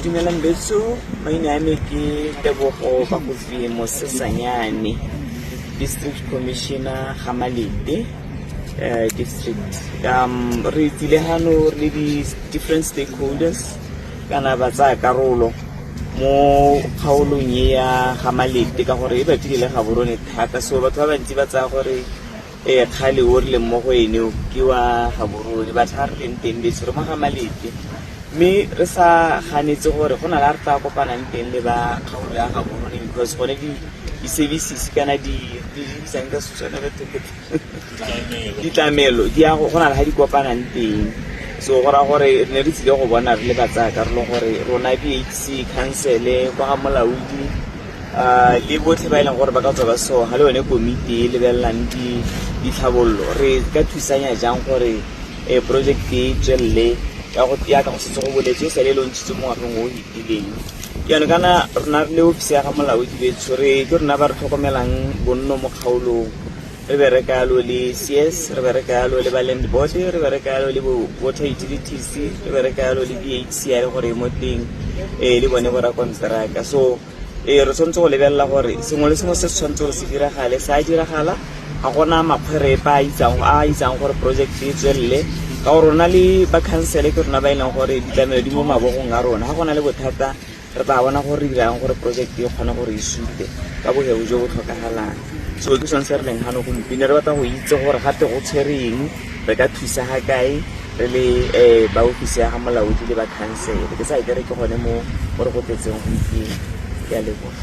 Dumelang beso, maina a me ke Tebogo Bakofi Mosesanyane, District Commissioner Gamalete District. Re tsile hano le di different stakeholders kana ba tsaya karolo mo kgaolong ya Gamalete ka gore e ba tlile ga borone thata, so batho ba bantsi ba tsaya gore khale o rile mo go ene ke wa ga borone ba tla re leng teng beso re mo Gamalete. Me re sa ganetse gore go na la re tla kopanang teng le ba kgaolo ya ga borone because gone di services kana di isang ka setswana ba ditlamelo di a go na le ha di kopanang teng, so go ra gore ne re tsile go bona re le ba tsaya karolo gore rona BHC council kwa ga molaodi le botlhe ba ileng gore ba ka tswa ba so ga le yone komiti e lebelelang di tlhabollo re ka thusanya jang gore project e tswelele ya ka go setse go boletse sa le lontshitse mo ngwageng o hitileng. Yana kana rona le ofisi ya ga molaodi betso re ke rona ba re tlhokomelang bonno mo kgaolong, re bereka yalo le CS, re bereka yalo le ba land board, re bereka yalo le water utilities, re bereka yalo le BHC ya le gore mo teng le bone bo ra kontraka. So re tshwanetse go lebelela gore sengwe le sengwe se tshwanetse gore se diragale sa diragala ga gona makgwere pa a itsang gore project e tswelele ka gore rona le ba council ke rona ba ileng gore ditlamelo di mo mabogong a rona ga gona le bothata re ba bona gore re dirang gore project e kgona gore e sute ka bogebo jo bo tlhokagalang. So ke sone se re leng gano gompieno re batla go itse gore gate go tshwereng re ka thusa ga kae re le ba ofisi ya ga molaodi le ba council ke sa itere ke gone mo re go tletseng gompieno ya leboga.